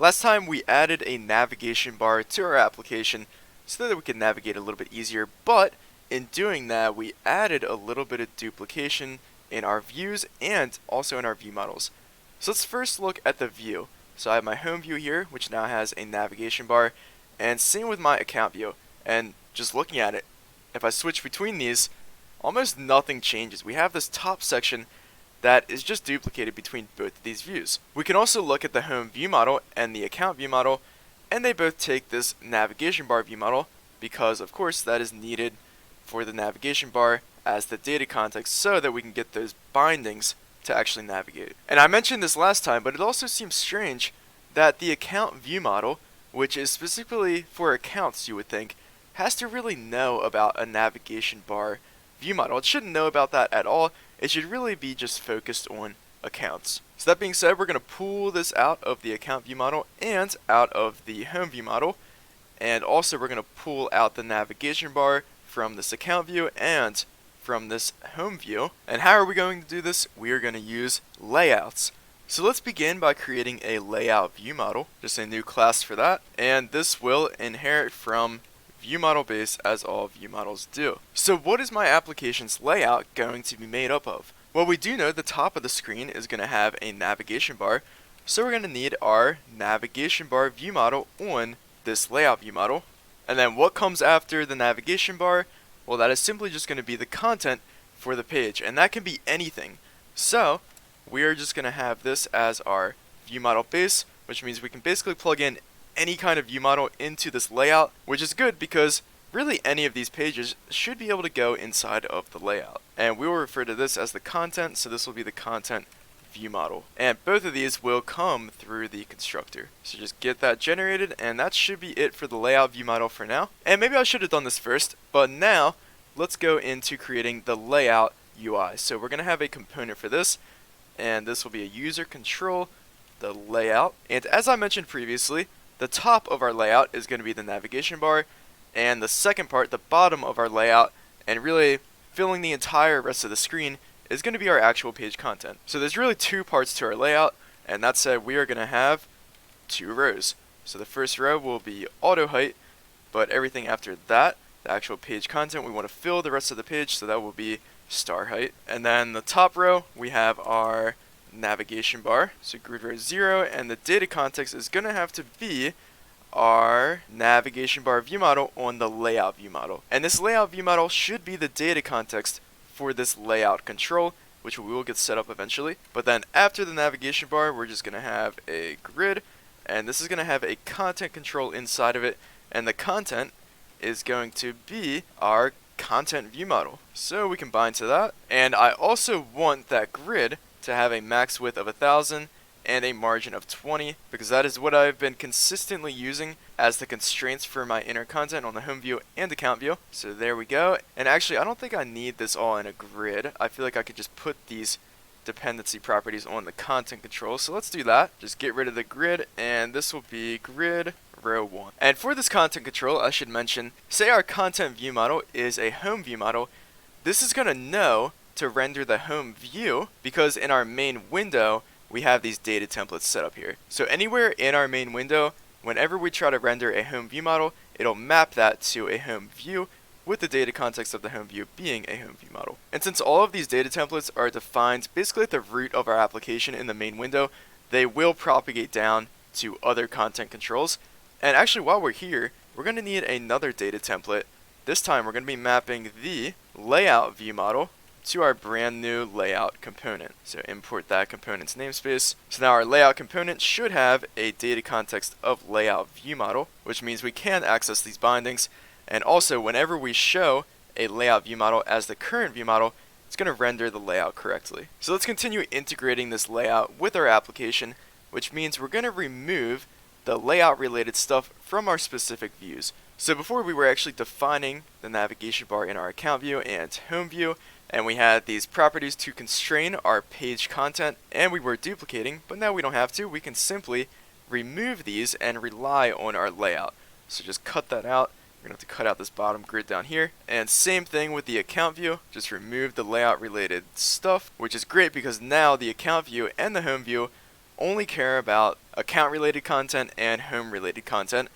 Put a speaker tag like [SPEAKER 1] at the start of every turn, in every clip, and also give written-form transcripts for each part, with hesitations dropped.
[SPEAKER 1] Last time we added a navigation bar to our application so that we could navigate a little bit easier, but in doing that we added a little bit of duplication in our views and also in our view models. So let's first look at the view. So I have my home view here, which now has a navigation bar, and same with my account view. And just looking at it, if I switch between these, almost nothing changes. We have this top section that is just duplicated between both of these views. We can also look at the home view model and the account view model, and they both take this navigation bar view model because of course that is needed for the navigation bar as the data context so that we can get those bindings to actually navigate. And I mentioned this last time, but it also seems strange that the account view model, which is specifically for accounts you would think, has to really know about a navigation bar view model. It shouldn't know about that at all. It should really be just focused on accounts. So that being said, we're going to pull this out of the account view model and out of the home view model. And also we're going to pull out the navigation bar from this account view and from this home view. And how are we going to do this? We are going to use layouts. So let's begin by creating a layout view model, just a new class for that. And this will inherit from view model base as all view models do. So what is my application's layout going to be made up of? Well, we do know the top of the screen is going to have a navigation bar, so we're going to need our navigation bar view model on this layout view model. And then what comes after the navigation bar? Well, that is simply just going to be the content for the page, and that can be anything. So we are just going to have this as our view model base, which means we can basically plug in any kind of view model into this layout, which is good because really any of these pages should be able to go inside of the layout. And we will refer to this as the content, so this will be the content view model. And both of these will come through the constructor. So just get that generated, and that should be it for the layout view model for now. And maybe I should have done this first, but now let's go into creating the layout UI. So we're going to have a component for this, and this will be a user control, the layout. And as I mentioned previously, the top of our layout is going to be the navigation bar, and the second part, the bottom of our layout, and really filling the entire rest of the screen, is going to be our actual page content. So there's really two parts to our layout, and that said, we are going to have two rows. So the first row will be auto height, but everything after that, the actual page content, we want to fill the rest of the page, so that will be star height. And then the top row, we have our navigation bar, so grid row 0, and the data context is going to have to be our navigation bar view model on the layout view model. And this layout view model should be the data context for this layout control, which we will get set up eventually. But then after the navigation bar, we're just going to have a grid, and this is going to have a content control inside of it, and the content is going to be our content view model. So we can bind to that, and I also want that grid to have a max width of 1000 and a margin of 20, because that is what I've been consistently using as the constraints for my inner content on the home view and account view. So there we go. And actually, I don't think I need this all in a grid. I feel like I could just put these dependency properties on the content control. So let's do that. Just get rid of the grid, and this will be grid row 1. And for this content control, I should mention, say our content view model is a home view model, this is going to know to render the home view because in our main window we have these data templates set up here. So anywhere in our main window, whenever we try to render a home view model, it'll map that to a home view with the data context of the home view being a home view model. And since all of these data templates are defined basically at the root of our application in the main window, they will propagate down to other content controls. And actually, while we're here, we're going to need another data template. This time we're going to be mapping the layout view model to our brand new layout component. So import that component's namespace. So now our layout component should have a data context of layout view model, which means we can access these bindings. And also, whenever we show a layout view model as the current view model, it's going to render the layout correctly. So let's continue integrating this layout with our application, which means we're going to remove the layout related stuff from our specific views. So before we were actually defining the navigation bar in our account view and home view, and we had these properties to constrain our page content, and we were duplicating, but now we don't have to. We can simply remove these and rely on our layout. So just cut that out. We're going to have to cut out this bottom grid down here. And same thing with the account view. Just remove the layout related stuff, which is great because now the account view and the home view only care about account related content and home related content.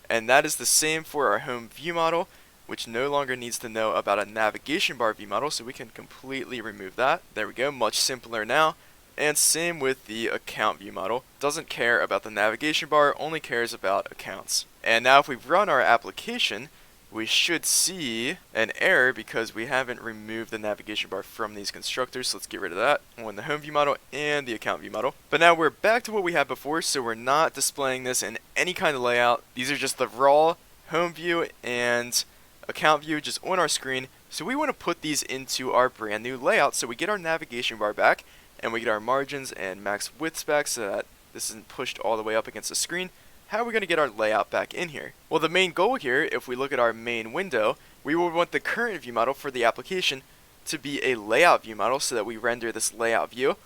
[SPEAKER 1] And that is the same for our home view model, which no longer needs to know about a navigation bar view model, so we can completely remove that. There we go, much simpler now. And same with the account view model. Doesn't care about the navigation bar, only cares about accounts. And now if we run our application, we should see an error because we haven't removed the navigation bar from these constructors. So let's get rid of that on the home view model and the account view model. But now we're back to what we had before, so we're not displaying this in any kind of layout. These are just the raw home view and account view just on our screen. So we want to put these into our brand new layout so we get our navigation bar back and we get our margins and max widths back so that this isn't pushed all the way up against the screen. How are we going to get our layout back in here? Well, the main goal here, if we look at our main window, we will want the current view model for the application to be a layout view model so that we render this layout view.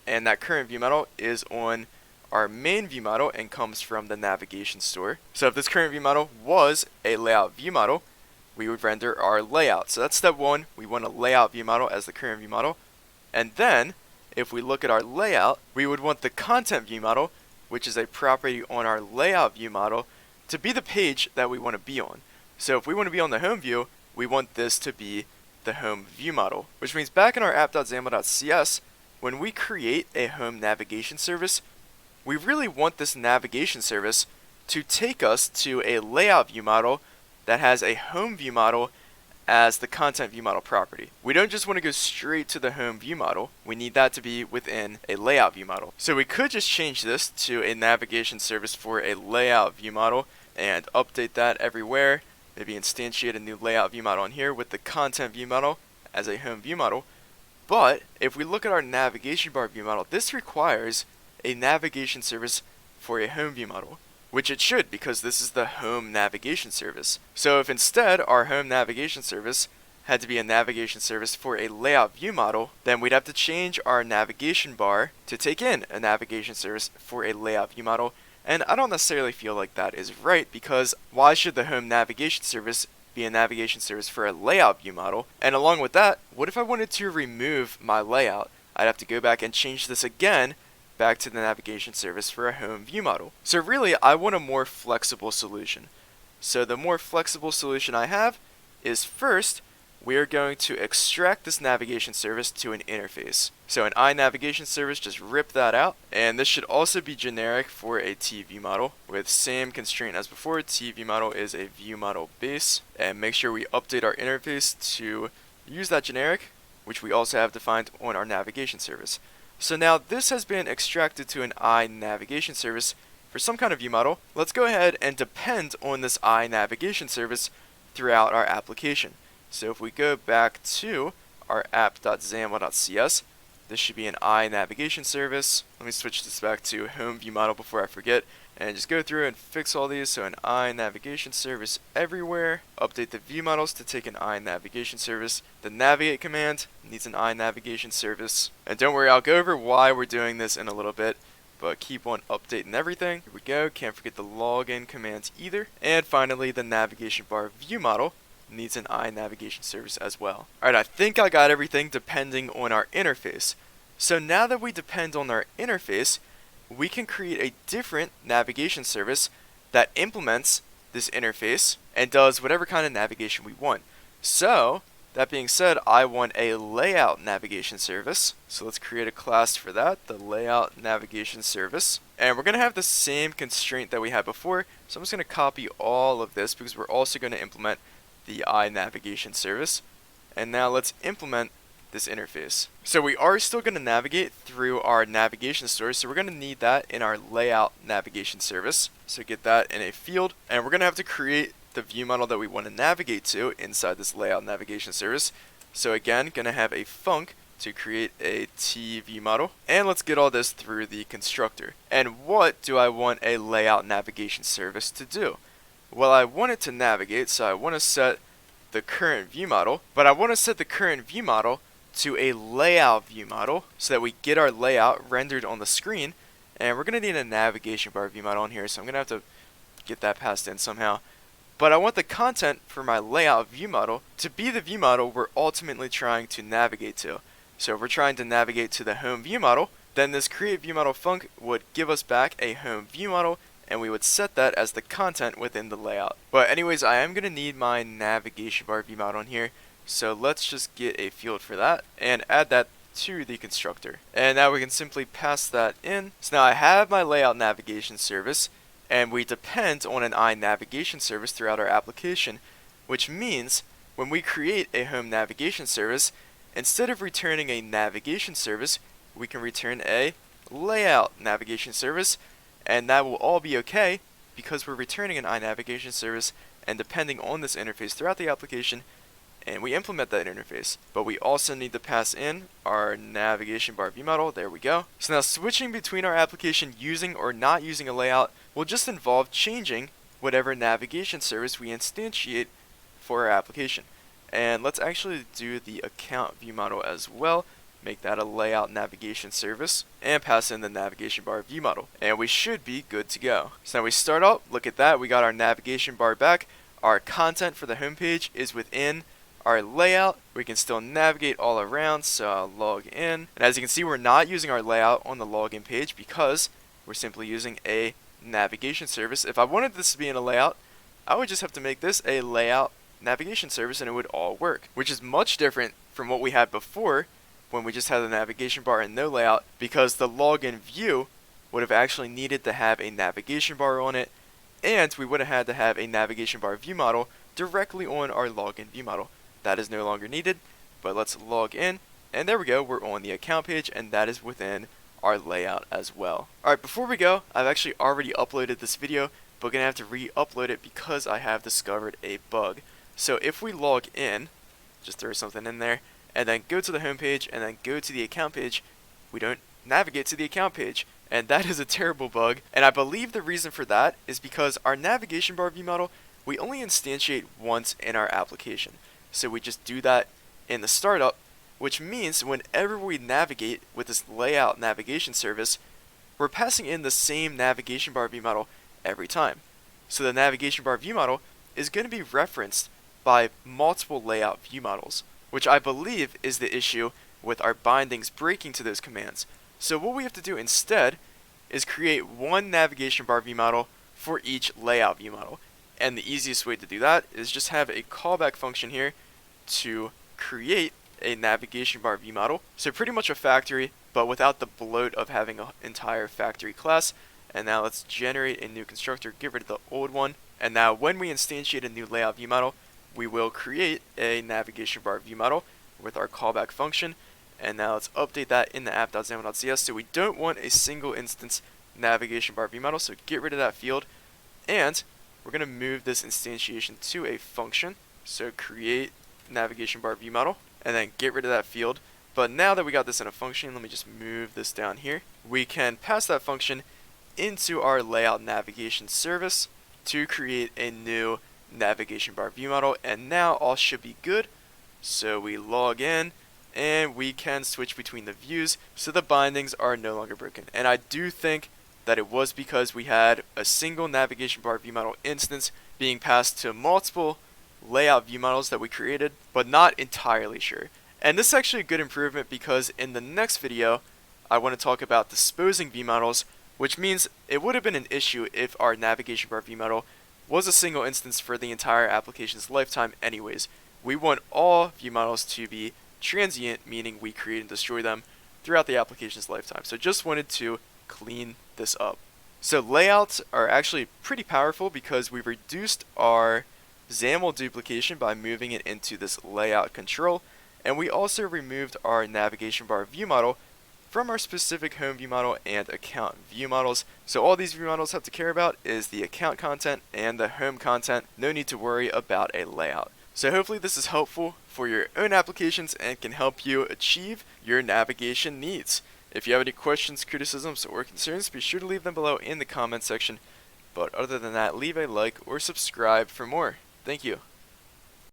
[SPEAKER 1] And that current view model is on our main view model and comes from the navigation store. So if this current view model was a layout view model, we would render our layout. So that's step one. We want a layout view model as the current view model. And then, if we look at our layout, we would want the content view model, which is a property on our layout view model, to be the page that we want to be on. So if we want to be on the home view, we want this to be the home view model, which means back in our app.xaml.cs, when we create a home navigation service, we really want this navigation service to take us to a layout view model that has a home view model as the content view model property. We don't just want to go straight to the home view model. We need that to be within a layout view model. So we could just change this to a navigation service for a layout view model and update that everywhere. Maybe instantiate a new layout view model on here with the content view model as a home view model. But if we look at our navigation bar view model, this requires a navigation service for a home view model, which it should because this is the home navigation service. So if instead our home navigation service had to be a navigation service for a layout view model, then we'd have to change our navigation bar to take in a navigation service for a layout view model. And I don't necessarily feel like that is right, because why should the home navigation service be a navigation service for a layout view model? And along with that, what if I wanted to remove my layout? I'd have to go back and change this again back to the navigation service for a home view model. So really, I want a more flexible solution. So the more flexible solution I have is, first, we are going to extract this navigation service to an interface. So in INavigationService, just rip that out. And this should also be generic for a TView model with same constraint as before. TView model is a view model base. And make sure we update our interface to use that generic, which we also have defined on our navigation service. So now this has been extracted to an INavigationService for some kind of view model. Let's go ahead and depend on this INavigationService throughout our application. So if we go back to our app.xaml.cs, this should be an INavigationService. Let me switch this back to home view model before I forget, and just go through and fix all these. So an INavigationService everywhere. Update the view models to take an INavigationService. The navigate command needs an INavigationService. And don't worry, I'll go over why we're doing this in a little bit, but keep on updating everything. Here we go. Can't forget the login commands either. And finally, the navigation bar view model needs an INavigationService as well. Alright, I think I got everything depending on our interface. So now that we depend on our interface, we can create a different navigation service that implements this interface and does whatever kind of navigation we want. So, that being said, I want a layout navigation service. So let's create a class for that, the layout navigation service. And we're going to have the same constraint that we had before. So I'm just going to copy all of this because we're also going to implement the INavigationService. And now let's implement this interface. So we are still going to navigate through our navigation store, so we're going to need that in our layout navigation service. So get that in a field, and we're going to have to create the view model that we want to navigate to inside this layout navigation service. So again, going to have a func to create a TView model, and let's get all this through the constructor. And what do I want a layout navigation service to do? Well, I want it to navigate, so I want to set the current view model, but I want to set the current view model to a layout view model so that we get our layout rendered on the screen. And we're going to need a navigation bar view model in here, so I'm going to have to get that passed in somehow. But I want the content for my layout view model to be the view model we're ultimately trying to navigate to. So if we're trying to navigate to the home view model, then this create view model func would give us back a home view model, and we would set that as the content within the layout. But anyways, I am going to need my navigation bar view model in here, so let's just get a field for that and add that to the constructor. And now we can simply pass that in. So now I have my layout navigation service, and we depend on an INavigationService throughout our application, which means when we create a home navigation service, instead of returning a navigation service, we can return a layout navigation service, and that will all be okay because we're returning an INavigationService and depending on this interface throughout the application, and we implement that interface. But we also need to pass in our navigation bar view model. There we go. So now switching between our application using or not using a layout will just involve changing whatever navigation service we instantiate for our application. And let's actually do the account view model as well. Make that a layout navigation service and pass in the navigation bar view model, and we should be good to go. So now we start up, look at that, we got our navigation bar back. Our content for the home page is within our layout. We can still navigate all around, so I'll log in. And as you can see, we're not using our layout on the login page because we're simply using a navigation service. If I wanted this to be in a layout, I would just have to make this a layout navigation service and it would all work, which is much different from what we had before when we just had the navigation bar and no layout, because the login view would have actually needed to have a navigation bar on it, and we would have had to have a navigation bar view model directly on our login view model. That is no longer needed, but let's log in, and there we go, we're on the account page, and that is within our layout as well. Alright, before we go, I've actually already uploaded this video, but I'm going to have to re-upload it because I have discovered a bug. So if we log in, just throw something in there, and then go to the home page, and then go to the account page, we don't navigate to the account page, and that is a terrible bug. And I believe the reason for that is because our navigation bar view model, we only instantiate once in our application. So we just do that in the startup, which means whenever we navigate with this layout navigation service, we're passing in the same navigation bar view model every time. So the navigation bar view model is going to be referenced by multiple layout view models, which I believe is the issue with our bindings breaking to those commands. So what we have to do instead is create one navigation bar view model for each layout view model. And the easiest way to do that is just have a callback function here to create a navigation bar view model. So pretty much a factory, but without the bloat of having an entire factory class. And now let's generate a new constructor, get rid of the old one. And now when we instantiate a new layout view model, we will create a navigation bar view model with our callback function. And now let's update that in the app.xaml.cs. So we don't want a single instance navigation bar view model, so get rid of that field. And we're going to move this instantiation to a function. So create navigation bar view model, and then get rid of that field. But now that we got this in a function, let me just move this down here. We can pass that function into our layout navigation service to create a new navigation bar view model, and now all should be good. So we log in and we can switch between the views, so the bindings are no longer broken. And I do think that it was because we had a single navigation bar view model instance being passed to multiple layout view models that we created, but not entirely sure. And this is actually a good improvement because in the next video I want to talk about disposing view models, which means it would have been an issue if our navigation bar view model was a single instance for the entire application's lifetime anyways. We want all view models to be transient, meaning we create and destroy them throughout the application's lifetime. So just wanted to clean this up. So layouts are actually pretty powerful because we've reduced our XAML duplication by moving it into this layout control, and we also removed our navigation bar view model from our specific home view model and account view models. So all these view models have to care about is the account content and the home content. No need to worry about a layout. So hopefully this is helpful for your own applications and can help you achieve your navigation needs. If you have any questions, criticisms, or concerns, be sure to leave them below in the comment section. But other than that, leave a like or subscribe for more. Thank you.